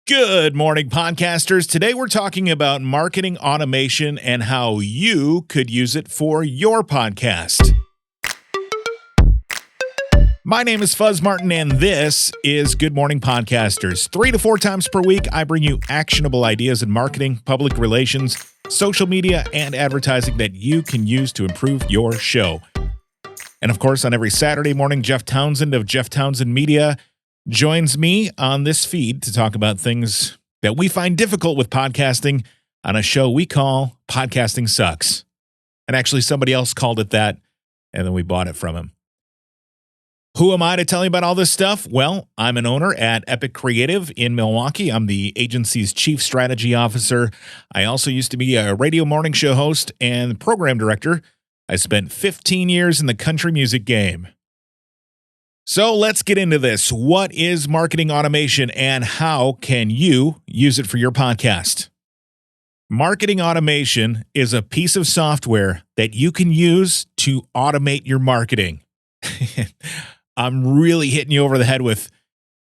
Good morning, podcasters. Today we're talking about marketing automation and how you could use it for your podcast. My name is Fuzz Martin, and this is Good Morning Podcasters. 3 to 4 times per week, I bring you actionable ideas in marketing, public relations, social media, and advertising that you can use to improve your show. And of course, on every Saturday morning, Jeff Townsend of Jeff Townsend Media joins me on this feed to talk about things that we find difficult with podcasting on a show we call Podcasting Sucks. And actually, somebody else called it that, and then we bought it from him. Who am I to tell you about all this stuff? Well, I'm an owner at Epic Creative in Milwaukee. I'm the agency's chief strategy officer. I also used to be a radio morning show host and program director. I spent 15 years in the country music game. So let's get into this. What is marketing automation and how can you use it for your podcast? Marketing automation is a piece of software that you can use to automate your marketing. I'm really hitting you over the head with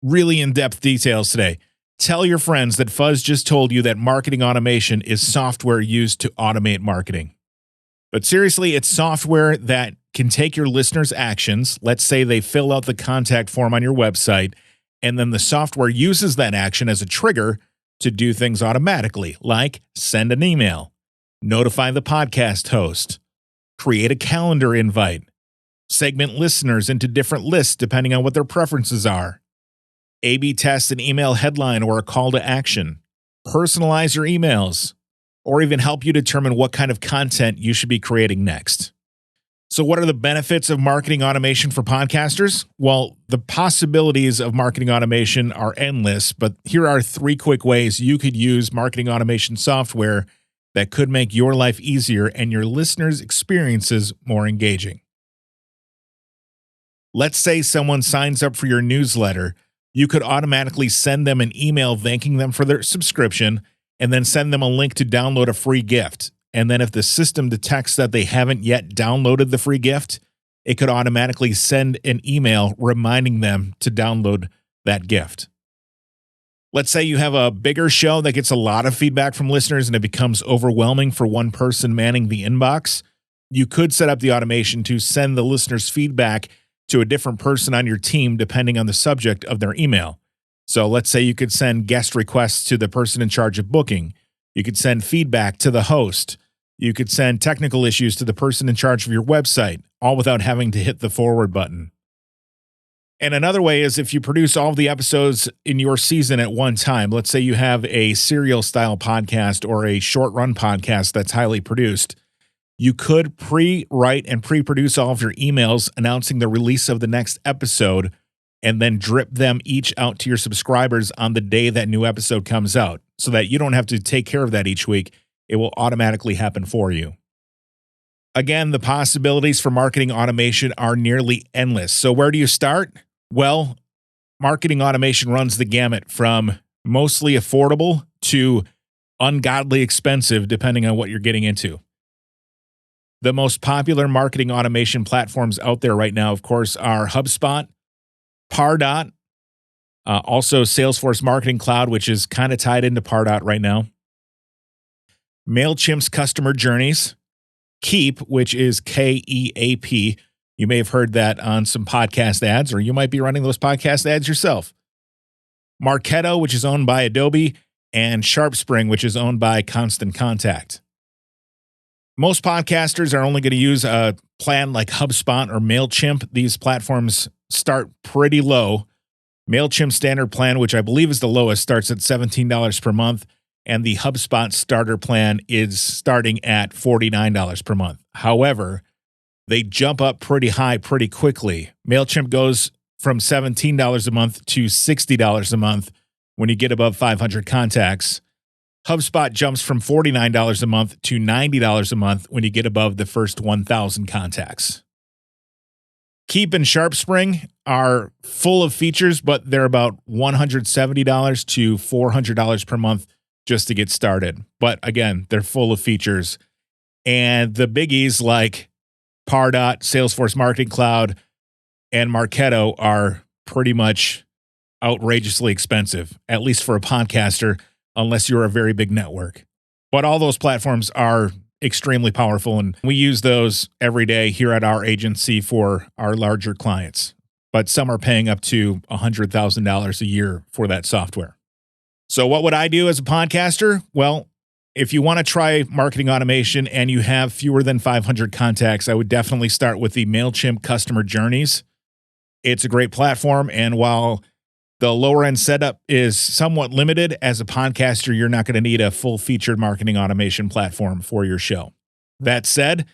really in-depth details today. Tell your friends that Fuzz just told you that marketing automation is software used to automate marketing. But seriously, it's software that can take your listeners' actions. Let's say they fill out the contact form on your website, and then the software uses that action as a trigger to do things automatically, like send an email, notify the podcast host, create a calendar invite, segment listeners into different lists depending on what their preferences are, A/B test an email headline or a call to action, personalize your emails, or even help you determine what kind of content you should be creating next. So what are the benefits of marketing automation for podcasters? Well, the possibilities of marketing automation are endless, but here are 3 quick ways you could use marketing automation software that could make your life easier and your listeners' experiences more engaging. Let's say someone signs up for your newsletter. You could automatically send them an email thanking them for their subscription and then send them a link to download a free gift. And then if the system detects that they haven't yet downloaded the free gift, it could automatically send an email reminding them to download that gift. Let's say you have a bigger show that gets a lot of feedback from listeners and it becomes overwhelming for one person manning the inbox. You could set up the automation to send the listener's feedback to a different person on your team depending on the subject of their email. So let's say you could send guest requests to the person in charge of booking. You could send feedback to the host. You could send technical issues to the person in charge of your website, all without having to hit the forward button. And another way is if you produce all of the episodes in your season at one time. Let's say you have a serial style podcast or a short run podcast that's highly produced. You could pre-write and pre-produce all of your emails announcing the release of the next episode and then drip them each out to your subscribers on the day that new episode comes out so that you don't have to take care of that each week. It will automatically happen for you. Again, the possibilities for marketing automation are nearly endless. So where do you start? Well, marketing automation runs the gamut from mostly affordable to ungodly expensive, depending on what you're getting into. The most popular marketing automation platforms out there right now, of course, are HubSpot, Pardot, also Salesforce Marketing Cloud, which is kind of tied into Pardot right now. MailChimp's customer journeys, Keep, which is KEAP. You may have heard that on some podcast ads, or you might be running those podcast ads yourself. Marketo, which is owned by Adobe, and SharpSpring, which is owned by Constant Contact. Most podcasters are only going to use a plan like HubSpot or MailChimp. These platforms start pretty low. MailChimp's standard plan, which I believe is the lowest, starts at $17 per month. And the HubSpot starter plan is starting at $49 per month. However, they jump up pretty high pretty quickly. MailChimp goes from $17 a month to $60 a month when you get above 500 contacts. HubSpot jumps from $49 a month to $90 a month when you get above the first 1,000 contacts. Keep and SharpSpring are full of features, but they're about $170 to $400 per month just to get started. But again, they're full of features. And the biggies like Pardot, Salesforce Marketing Cloud, and Marketo are pretty much outrageously expensive, at least for a podcaster, unless you're a very big network. But all those platforms are extremely powerful, and we use those every day here at our agency for our larger clients. But some are paying up to $100,000 a year for that software. So what would I do as a podcaster? Well, if you want to try marketing automation and you have fewer than 500 contacts, I would definitely start with the MailChimp customer journeys. It's a great platform, and while the lower end setup is somewhat limited, as a podcaster, you're not going to need a full featured marketing automation platform for your show. That said,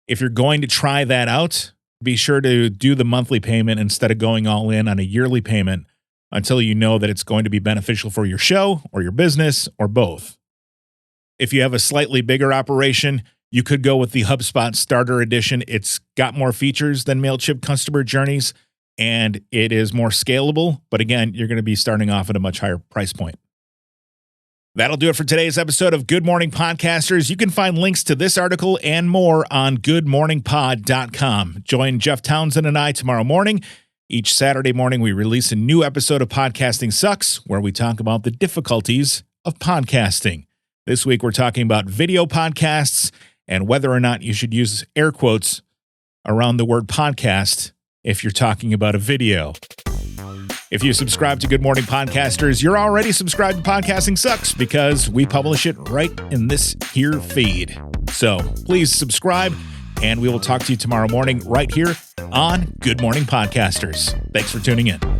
if you're going to try that out, be sure to do the monthly payment instead of going all in on a yearly payment until you know that it's going to be beneficial for your show or your business or both. If you have a slightly bigger operation, you could go with the HubSpot Starter Edition. It's got more features than MailChimp Customer Journeys, and it is more scalable. But again, you're going to be starting off at a much higher price point. That'll do it for today's episode of Good Morning Podcasters. You can find links to this article and more on goodmorningpod.com. Join Jeff Townsend and I tomorrow morning. Each Saturday morning, we release a new episode of Podcasting Sucks, where we talk about the difficulties of podcasting. This week, we're talking about video podcasts and whether or not you should use air quotes around the word podcast if you're talking about a video. If you subscribe to Good Morning Podcasters, you're already subscribed to Podcasting Sucks because we publish it right in this here feed. So please subscribe, and we will talk to you tomorrow morning right here on Good Morning Podcasters. Thanks for tuning in.